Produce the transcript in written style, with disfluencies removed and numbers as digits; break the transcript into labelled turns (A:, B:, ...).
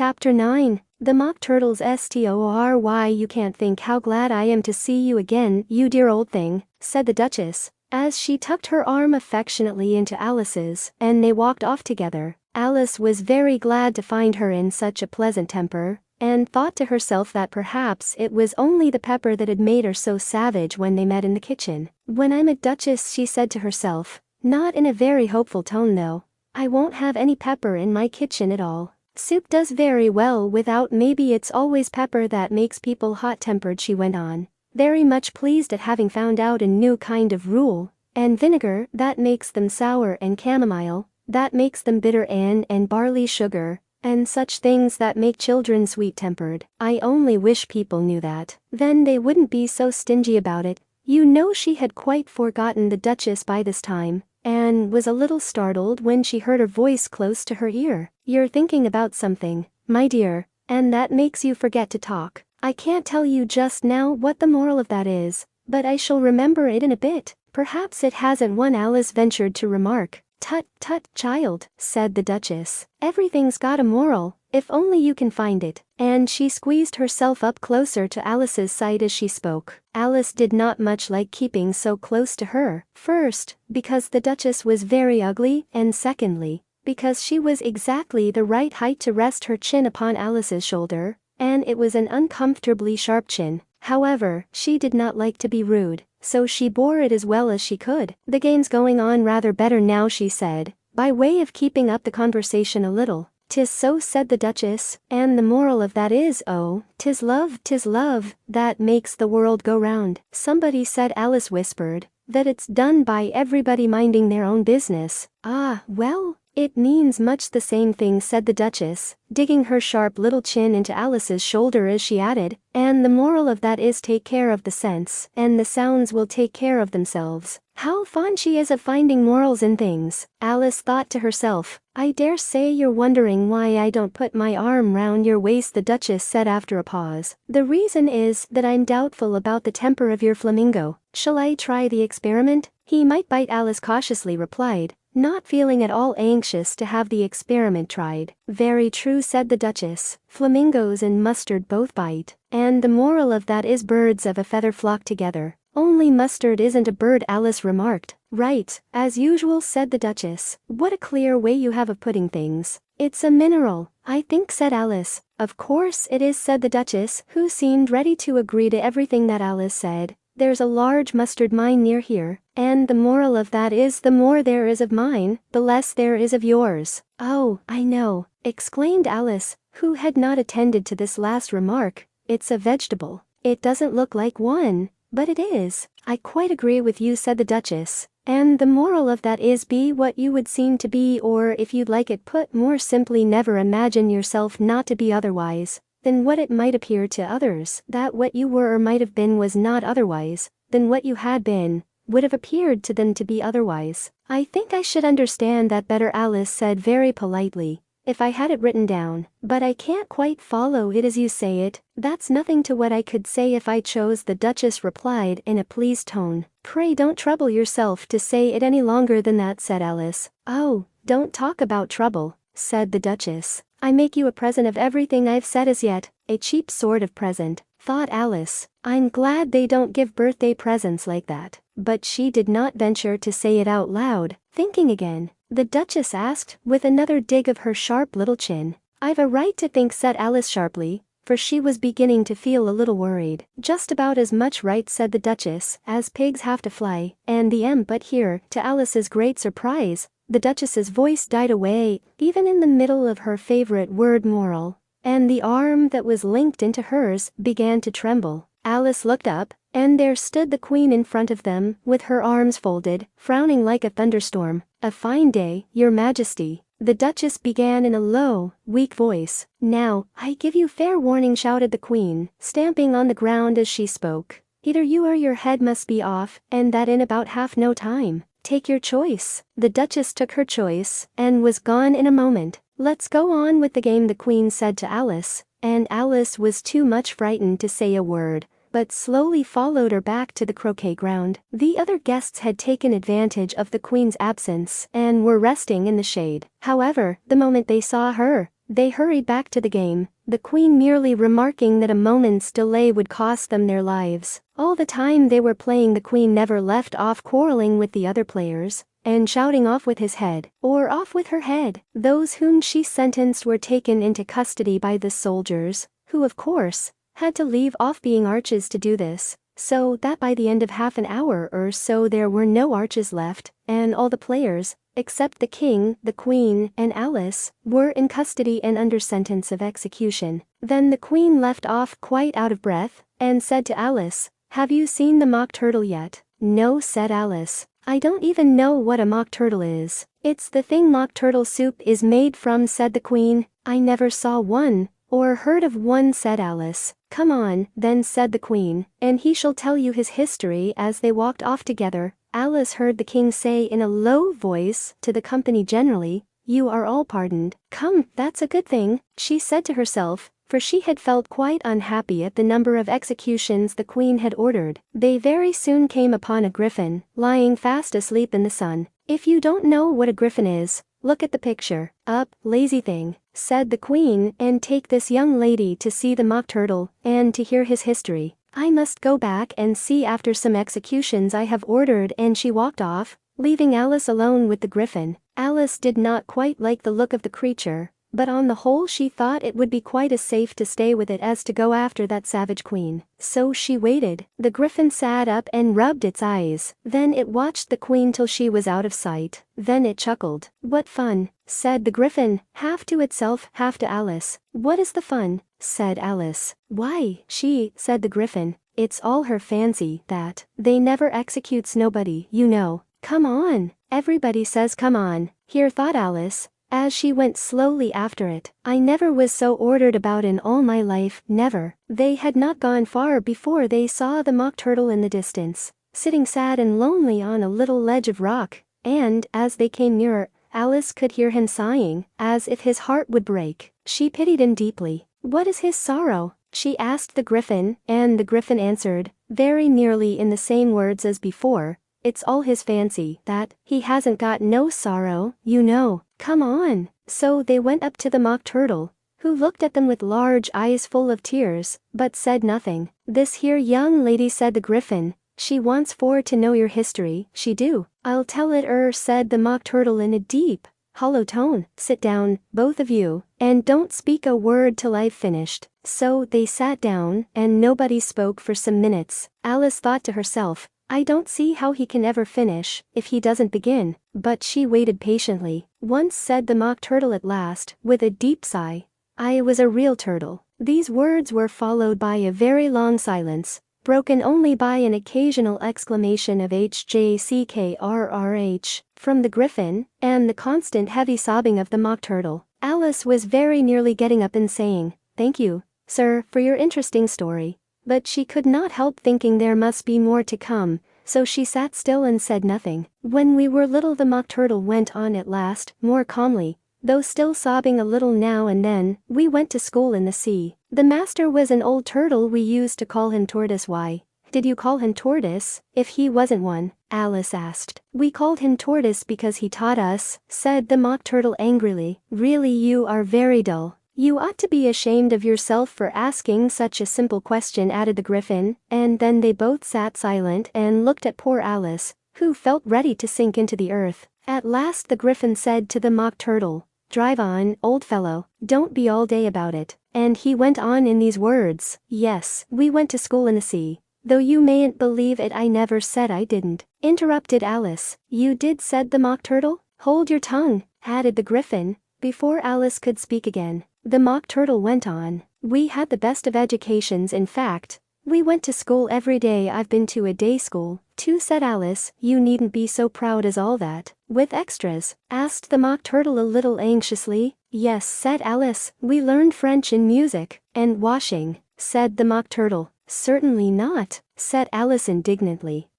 A: Chapter 9. The Mock Turtle's Story. You can't think how glad I am to see you again, you dear old thing, said the Duchess, as she tucked her arm affectionately into Alice's, and they walked off together. Alice was very glad to find her in such a pleasant temper, and thought to herself that perhaps it was only the pepper that had made her so savage when they met in the kitchen. When I'm a duchess, she said to herself, not in a very hopeful tone though, I won't have any pepper in my kitchen at all. Soup does very well without, maybe it's always pepper that makes people hot-tempered, she went on, very much pleased at having found out a new kind of rule, and vinegar, that makes them sour, and chamomile, that makes them bitter, and barley sugar, and such things that make children sweet-tempered. I only wish people knew that. Then they wouldn't be so stingy about it. You know, she had quite forgotten the Duchess by this time, and was a little startled when she heard her voice close to her ear. You're thinking about something, my dear, and that makes you forget to talk. I can't tell you just now what the moral of that is, but I shall remember it in a bit. Perhaps it hasn't one, Alice ventured to remark. Tut, tut, child, said the Duchess. Everything's got a moral, if only you can find it. And she squeezed herself up closer to Alice's side as she spoke. Alice did not much like keeping so close to her. First, because the Duchess was very ugly, and secondly, because she was exactly the right height to rest her chin upon Alice's shoulder, and it was an uncomfortably sharp chin. However, she did not like to be rude, so she bore it as well as she could. The game's going on rather better now, she said, by way of keeping up the conversation a little. 'Tis so, said the Duchess, and the moral of that is, oh, 'tis love, that makes the world go round. Somebody said, Alice whispered, that it's done by everybody minding their own business. Ah, well, it means much the same thing, said the Duchess, digging her sharp little chin into Alice's shoulder as she added, and the moral of that is, take care of the sense, and the sounds will take care of themselves. How fond she is of finding morals in things. Alice thought to herself, I dare say you're wondering why I don't put my arm round your waist, the Duchess said after a pause. The reason is that I'm doubtful about the temper of your flamingo. Shall I try the experiment? He might bite, Alice cautiously replied, not feeling at all anxious to have the experiment tried. Very true, said the Duchess. Flamingos and mustard both bite. And the moral of that is, birds of a feather flock together. Only mustard isn't a bird, Alice remarked. Right, as usual, said the Duchess. What a clear way you have of putting things. It's a mineral, I think, said Alice. Of course it is, said the Duchess, who seemed ready to agree to everything that Alice said. There's a large mustard mine near here, and the moral of that is, the more there is of mine, the less there is of yours. Oh, I know, exclaimed Alice, who had not attended to this last remark. It's a vegetable. It doesn't look like one, but it is. I quite agree with you, said the Duchess, and the moral of that is, be what you would seem to be, or if you'd like it put more simply, never imagine yourself not to be otherwise than what it might appear to others, that what you were or might have been was not otherwise than what you had been, would have appeared to them to be otherwise. I think I should understand that better, Alice said very politely, if I had it written down, but I can't quite follow it as you say it. That's nothing to what I could say if I chose, the Duchess replied in a pleased tone. Pray don't trouble yourself to say it any longer than that, said Alice. Oh, don't talk about trouble, said the Duchess. I make you a present of everything I've said as yet, a cheap sort of present, thought Alice. I'm glad they don't give birthday presents like that. But she did not venture to say it out loud. Thinking again, the Duchess asked, with another dig of her sharp little chin. I've a right to think, said Alice sharply, for she was beginning to feel a little worried. Just about as much right, said the Duchess, as pigs have to fly, and but here, to Alice's great surprise, the Duchess's voice died away, even in the middle of her favorite word, moral, and the arm that was linked into hers began to tremble. Alice looked up, and there stood the Queen in front of them, with her arms folded, frowning like a thunderstorm. A fine day, Your Majesty, the Duchess began in a low, weak voice. Now, I give you fair warning, shouted the Queen, stamping on the ground as she spoke. Either you or your head must be off, and that in about half no time. Take your choice. The Duchess took her choice, and was gone in a moment. Let's go on with the game, the Queen said to Alice, and Alice was too much frightened to say a word, but slowly followed her back to the croquet ground. The other guests had taken advantage of the Queen's absence, and were resting in the shade. However, the moment they saw her, They hurried back to the game, the queen merely remarking that a moment's delay would cost them their lives. All the time they were playing, the queen never left off quarreling with the other players, and shouting off with his head, or off with her head. Those whom she sentenced were taken into custody by the soldiers, who of course, had to leave off being arches to do this, so that by the end of half an hour or so there were no arches left, and all the players, except the king, the queen, and Alice, were in custody and under sentence of execution. Then the queen left off quite out of breath, and said to Alice, "Have you seen the mock turtle yet?" "No," said Alice. "I don't even know what a mock turtle is." "It's the thing mock turtle soup is made from," said the queen. "I never saw one, or heard of one," said Alice. "Come on, then," said the queen, "and he shall tell you his history." As they walked off together, Alice heard the king say in a low voice to the company generally, "You are all pardoned." "Come, that's a good thing," she said to herself, for she had felt quite unhappy at the number of executions the queen had ordered. They very soon came upon a griffin, lying fast asleep in the sun. "If you don't know what a griffin is, look at the picture." "Up, lazy thing," said the queen, "and take this young lady to see the mock turtle, and to hear his history. I must go back and see after some executions I have ordered." And she walked off, leaving Alice alone with the griffin. Alice did not quite like the look of the creature, but on the whole she thought it would be quite as safe to stay with it as to go after that savage queen. So she waited. The griffin sat up and rubbed its eyes. Then it watched the queen till she was out of sight. Then it chuckled. "What fun," said the griffin, half to itself, half to Alice. "What is the fun?" said Alice. "Why," said the griffin, "it's all her fancy, that. They never executes nobody, you know. Come on." Everybody says come on, here, thought Alice, as she went slowly after it. "I never was so ordered about in all my life, never." They had not gone far before they saw the mock turtle in the distance, sitting sad and lonely on a little ledge of rock, and, as they came nearer, Alice could hear him sighing, as if his heart would break. She pitied him deeply. "What is his sorrow?" she asked the griffin, and the griffin answered, very nearly in the same words as before, "It's all his fancy, that. He hasn't got no sorrow, you know. Come on." So they went up to the mock turtle, who looked at them with large eyes full of tears, but said nothing. "This here young lady," said the griffin, "she wants for to know your history." "She do." "I'll tell it said the mock turtle in a deep, hollow tone. "Sit down, both of you, and don't speak a word till I've finished." So they sat down, and nobody spoke for some minutes. Alice thought to herself, "I don't see how he can ever finish, if he doesn't begin." But she waited patiently. "Once," said the mock turtle at last, with a deep sigh, "I was a real turtle." These words were followed by a very long silence, broken only by an occasional exclamation of "HJCKRRH" from the griffin, and the constant heavy sobbing of the mock turtle. Alice was very nearly getting up and saying, "Thank you, sir, for your interesting story." But she could not help thinking there must be more to come, so she sat still and said nothing. "When we were little," the mock turtle went on at last, more calmly, though still sobbing a little now and then, "we went to school in the sea. The master was an old turtle. We used to call him Tortoise." "Why did you call him Tortoise, if he wasn't one?" Alice asked. "We called him Tortoise because he taught us," said the mock turtle angrily. "Really, you are very dull. You ought to be ashamed of yourself for asking such a simple question," added the griffin, and then they both sat silent and looked at poor Alice, who felt ready to sink into the earth. At last the griffin said to the mock turtle, "Drive on, old fellow, don't be all day about it." And he went on in these words, "Yes, we went to school in the sea. Though you mayn't believe it, I never said I didn't," interrupted Alice. "You did," said the mock turtle. "Hold your tongue," added the griffin, before Alice could speak again. The mock turtle went on, "We had the best of educations. In fact, we went to school every day. I've been to a day school, too," said Alice. "You needn't be so proud as all that." "With extras?" asked the mock turtle a little anxiously. "Yes," said Alice. "We learned French and music." "And washing?" said the mock turtle. "Certainly not," said Alice indignantly.